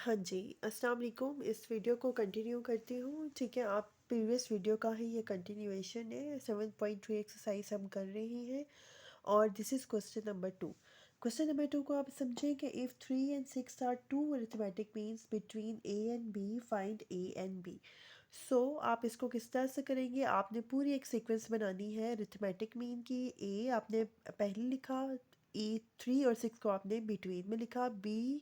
हाँ जी, अस्सलाम वालेकुम। इस वीडियो को कंटिन्यू करती हूँ, ठीक है। आप प्रीवियस वीडियो का ही ये कंटिन्यूएशन है। 7.3 एक्सरसाइज हम कर रहे हैं और this is question number 2। Question number 2 को आप समझें कि if 3 and 6 are two arithmetic means between A and B find A and B. So आप इसको किस तरह से करेंगे? आपने पूरी एक सीक्वेंस बनानी है अरिथमेटिक मीन की। ए आपने पहले लिखा, ए 3 और 6 को आपने बिटवीन में लिखा, B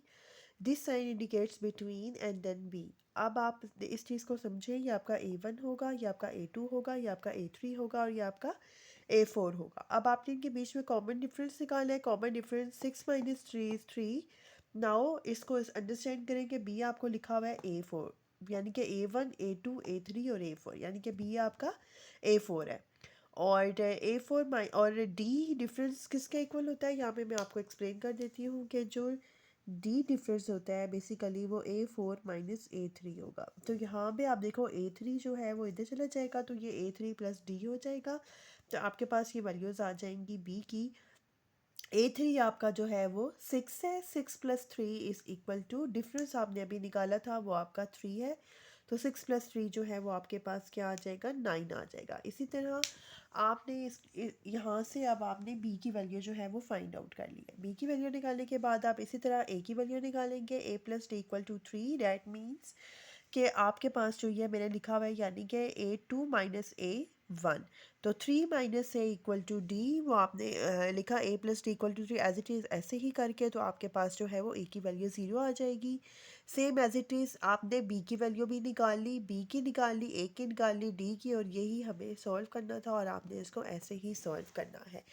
this sign indicates between and then B. अब आप इस चीज़ को समझें, ये आपका A1 होगा, ये आपका A2 होगा, ये आपका A3 होगा और ये आपका A4 होगा। अब आपने इनके बीच में कॉमन डिफरेंस निकालना है। Common difference 6 minus 3 is 3। Now इसको अंडरस्टैंड करें कि बी आपको लिखा हुआ है A4, यानी कि A1 A2 A3 और A4, यानी कि बी आपका A4 है। और A4 और डी डिफरेंस किसके इक्वल होता है, यहाँ पे मैं आपको एक्सप्लेन कर देती हूँ कि जो डी डिफरेंस होता है बेसिकली वो A4 माइनस A3 होगा। तो यहाँ पे आप देखो A3 जो है वो इधर चला जाएगा, तो ये A3 प्लस डी हो जाएगा। तो आपके पास ये वैल्यूज़ आ जाएंगी बी की। A3 आपका जो है वो 6 है, 6 plus 3 is equal to, difference आपने अभी निकाला था वो आपका 3 है, तो 6 प्लस 3 जो है वो आपके पास क्या आ जाएगा, 9 आ जाएगा। इसी तरह आपने यहाँ से अब आपने b की वैल्यू जो है वो फाइंड आउट कर ली है। b की वैल्यू निकालने के बाद आप इसी तरह a की वैल्यू निकालेंगे। a plus D equal to 3, that means कि आपके पास जो ये मैंने लिखा हुआ है यानी कि A2 माइनस A1, तो 3 minus A equal to D, वो आपने लिखा A plus D equal to 3 as it is, ऐसे ही करके तो आपके पास जो है वो ए की वैल्यू 0 आ जाएगी। सेम एज इट इज़ आपने बी की वैल्यू भी निकाल ली, बी की निकाल ली, ए की निकाल ली, डी की, और यही हमें सॉल्व करना था और आपने इसको ऐसे ही सॉल्व करना है।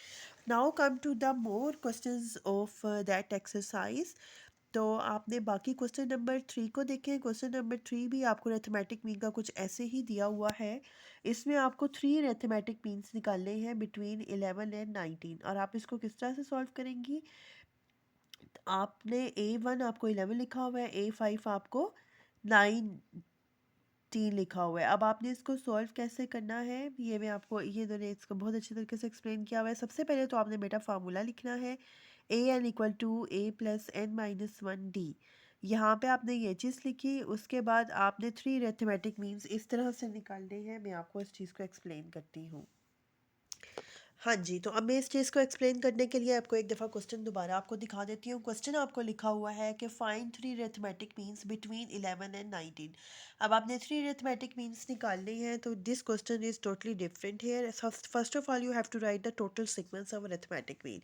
Now come to the more questions of that exercise. तो आपने बाकी क्वेश्चन नंबर 3 को देखें। क्वेश्चन नंबर 3 भी आपको अरिथमेटिक मीन का कुछ ऐसे ही दिया हुआ है। इसमें आपको 3 अरिथमेटिक मीन्स निकालने हैं बिटवीन 11 एंड 19, और आप इसको किस तरह से सॉल्व करेंगी? आपने A1 आपको 11 लिखा हुआ है, A5 आपको 19 लिखा हुआ है। अब आपने इसको सॉल्व कैसे करना है ये मैं आपको, ये दोनों इसको बहुत अच्छे तरीके से एक्सप्लेन किया हुआ है। सबसे पहले तो आपने बेटा फार्मूला लिखना है, A N equal to A plus N minus 1 D. यहाँ पे आपने ये चीज़ लिखी, उसके बाद आपने 3 अरिथमेटिक मीन्स इस तरह से निकालने हैं। मैं आपको इस चीज़ को एक्सप्लेन करती हूँ। हाँ जी, तो अब मैं इस चीज़ को एक्सप्लेन करने के लिए आपको एक दफ़ा क्वेश्चन दोबारा आपको दिखा देती हूँ। क्वेश्चन आपको लिखा हुआ है कि find 3 arithmetic means between 11 and 19। अब आपने 3 अरिथमेटिक मीन्स निकालने हैं, तो this question is totally different here. First of all you have to write the total sequence of arithmetic mean.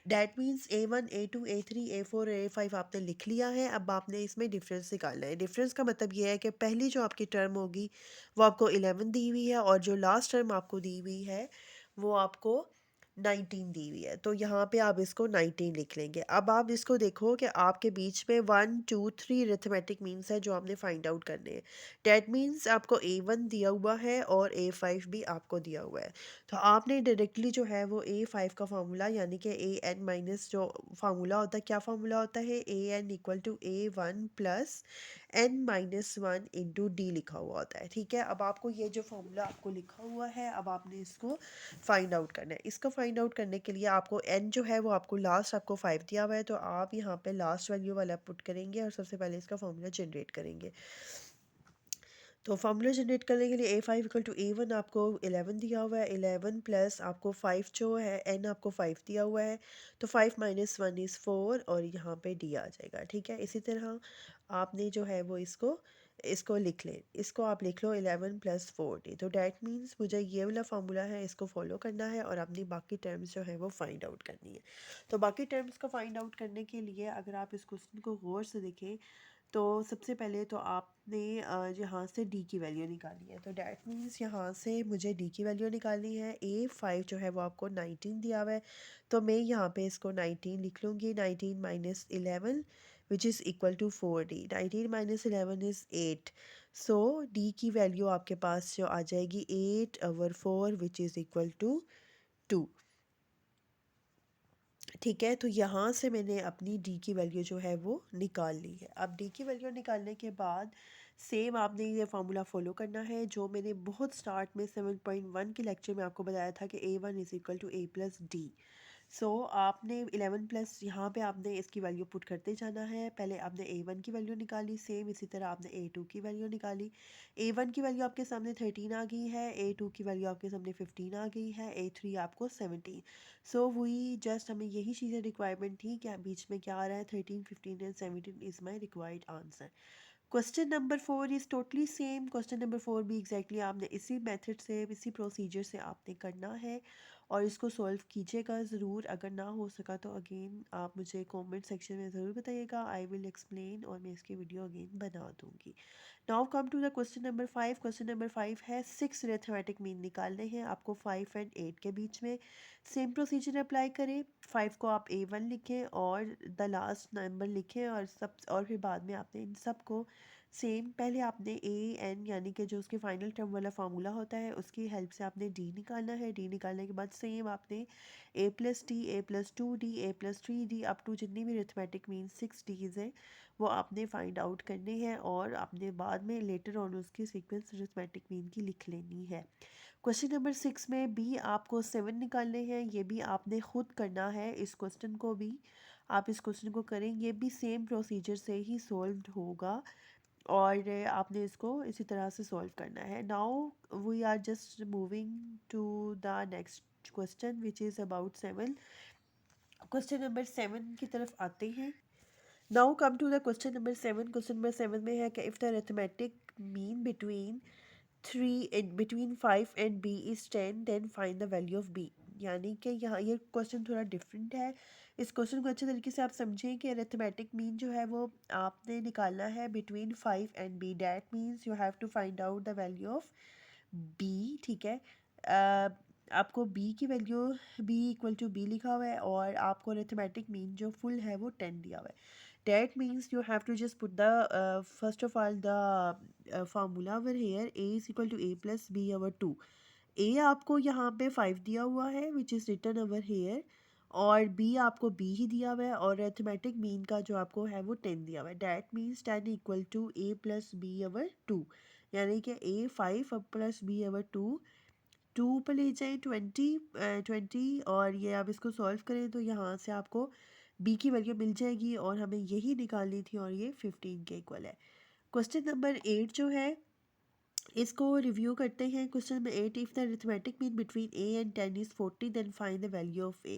That means A1 A2 A3 A4 A5 आपने लिख लिया है। अब आपने इसमें डिफरेंस निकालना है। डिफरेंस का मतलब ये है कि पहली जो आपकी टर्म होगी वो आपको 11 दी हुई है, और जो लास्ट टर्म आपको दी हुई है वो आपको 19 दी हुई है। तो यहाँ पे आप इसको 19 लिख लेंगे। अब आप इसको देखो कि आपके बीच में 1 2 3 अरिथमेटिक मीन्स है जो आपने फाइंड आउट करने हैं। डैट मीन्स आपको A1 दिया हुआ है और A5 भी आपको दिया हुआ है। तो आपने डायरेक्टली जो है वो A5 का फार्मूला, यानी कि ए एन माइनस जो फार्मूला होता है, क्या फार्मूला होता है, A N equal to A1 plus N minus 1 into D लिखा हुआ होता है। ठीक है, अब आपको ये जो फार्मूला आपको लिखा हुआ है, अब आपने इसको फाइंड आउट करना है। इसको फाइंड आउट करने के लिए आपको n जो है वो आपको लास्ट आपको 5 दिया हुआ है, तो आप यहाँ पे लास्ट वैल्यू वाला पुट करेंगे और सबसे पहले इसका फार्मूला जनरेट करेंगे। तो फार्मूला जनरेट करने के लिए A5 इक्वल टू A1 आपको 11 दिया हुआ है, 11 प्लस आपको 5 जो है n आपको 5 दिया हुआ है, तो 5 माइनस 1 इज़ 4, और यहाँ पे d आ जाएगा। ठीक है, इसी तरह आपने जो है वो इसको इसको लिख लें। इसको आप लिख लो 11 प्लस 4d। तो डैट मीन्स मुझे ये वाला फार्मूला है इसको फॉलो करना है और अपनी बाकी टर्म्स जो है वो फाइंड आउट करनी है। तो बाकी टर्म्स को फाइंड आउट करने के लिए अगर आप इस क्वेश्चन को गौर से देखें, तो सबसे पहले तो आपने यहाँ से डी की वैल्यू निकाली है। तो डैट मीन्स यहाँ से मुझे डी की वैल्यू निकालनी है। A5 जो है वो आपको 19 दिया हुआ है, तो मैं यहाँ पे इसको 19 लिख लूँगी। 19 minus 11 which is equal to 4d। 19 minus 11 is 8। So D की वैल्यू आपके पास जो आ जाएगी 8/4 विच इज़ इक्वल टू 2। ठीक है, तो यहाँ से मैंने अपनी डी की वैल्यू जो है वो निकाल ली है। अब डी की वैल्यू निकालने के बाद सेम आपने ये फार्मूला फॉलो करना है जो मैंने बहुत स्टार्ट में 7.1 के लेक्चर में आपको बताया था कि A1 is equal to A plus D. So आपने 11 प्लस यहाँ पे आपने इसकी वैल्यू पुट करते जाना है। पहले आपने A1 की वैल्यू निकाली, सेम इसी तरह आपने A2 की वैल्यू निकाली। A1 की वैल्यू आपके सामने 13 आ गई है, A2 की वैल्यू आपके सामने 15 आ गई है, A3 आपको 17। सो वही जस्ट हमें यही चीज़ें रिक्वायरमेंट थी कि बीच में क्या आ रहा है, 13, 15 and 17 is my required answer. Question number 4 is totally same. Question number 4 भी एग्जैक्टली आपने इसी मेथड से, इसी प्रोसीजर से आपने करना है और इसको सॉल्व कीजिएगा ज़रूर। अगर ना हो सका तो अगेन आप मुझे कमेंट सेक्शन में ज़रूर बताइएगा, आई विल एक्सप्लेन और मैं इसकी वीडियो अगेन बना दूँगी। Now come to the question number 5। Question number 5 है 6 अरिथमेटिक मीन निकालने हैं आपको 5 एंड 8 के बीच में। सेम प्रोसीजर अप्लाई करें। 5 को आप A1 लिखें और द लास्ट नंबर लिखें और फिर बाद में आपने इन सब को सेम, पहले आपने A N यानी कि जो उसके फाइनल टर्म वाला फार्मूला होता है उसकी हेल्प से आपने D निकालना है। D निकालने के बाद सेम आपने A+D, A+2D, A+3D up to जितनी भी अरिथमेटिक मीन 6 D's हैं वो आपने फाइंड आउट करने हैं और आपने बाद में लेटर ऑन उसकी सीक्वेंस अरिथमेटिक मीन की लिख लेनी है। क्वेश्चन नंबर 6 में भी आपको 7 निकालने हैं। ये भी आपने खुद करना है। इस क्वेश्चन को भी आप इस क्वेश्चन को करें, ये भी सेम प्रोसीजर से ही सॉल्व होगा और आपने इसको इसी तरह से सॉल्व करना है। Now we are just moving to the next question which is about 7। Question number 7 की तरफ आते हैं। Now come to the question number 7। Question number 7 में है कि if the arithmetic mean between 5 and b is 10 then find the value of b। यानी कि यहाँ ये क्वेश्चन थोड़ा डिफरेंट है। इस क्वेश्चन को अच्छे तरीके से आप समझें कि अरिथमेटिक मीन जो है वो आपने निकालना है between 5 and b। That means you have to find out the value of b। ठीक है। आपको b की वैल्यू b इक्वल टू b लिखा हुआ है और आपको अरिथमेटिक मीन जो फुल है वो 10 दिया हुआ है। That means you have to just put the first of all the formula over here, a is equal to a plus b over 2। a आपको यहाँ पे 5 दिया हुआ है which is written over here और b आपको b ही दिया हुआ है और अरिथमेटिक मीन का जो आपको है वो 10 दिया हुआ है। That means 10 equal to a plus b over 2। यानी कि a 5 प्लस b over 2, 2 पर ले जाएँ 20 और ये आप इसको सॉल्व करें तो यहाँ से आपको b की वैल्यू मिल जाएगी और हमें यही निकालनी थी और ये 15 के इक्वल है। क्वेश्चन नंबर 8 जो है इसको रिव्यू करते हैं। Question number 8, if the arithmetic mean between a and 10 is 40 then find the value of a।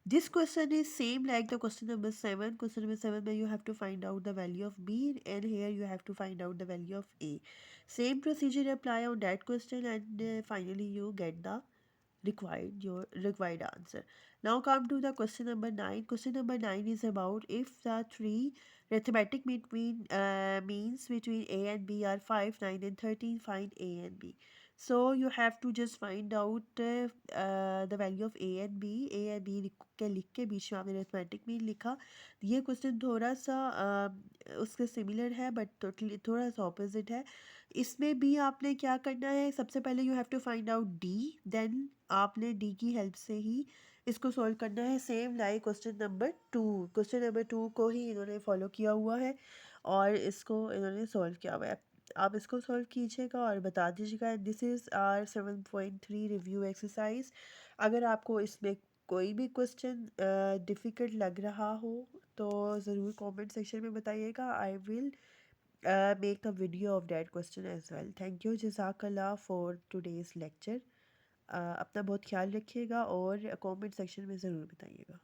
This question is same like the question number 7। Question number 7 where you have to find out the value of b and here you have to find out the value of a। Same procedure apply on that question and finally you get the required answer। Now come to the question number 9। Question number 9 is about if the three arithmetic means between a and b are 5, 9 and 13, find a and b। So you have to just find out the value of a and b। a and b लिख के बीच में आपने arithmetic mean लिखा। ये question थोड़ा सा उसके similar है बट टोटली थोड़ा सा ऑपोजिट है। इसमें भी आपने क्या करना है, सबसे पहले you have to find out D, then आपने डी की हेल्प से ही इसको सॉल्व करना है। Same like question number 2। Question number 2 को ही इन्होंने फॉलो किया हुआ है और इसको इन्होंने सॉल्व किया हुआ है। आप इसको सॉल्व कीजिएगा और बता दीजिएगा। This is R 7.3 review exercise. अगर आपको इसमें कोई भी क्वेश्चन डिफ़िकल्ट लग रहा हो तो ज़रूर कमेंट सेक्शन में बताइएगा। I will make a video of that question as well। Thank you जज़ाकल्लाह for today's lecture। अपना बहुत ख्याल रखिएगा और कमेंट सेक्शन में ज़रूर बताइएगा।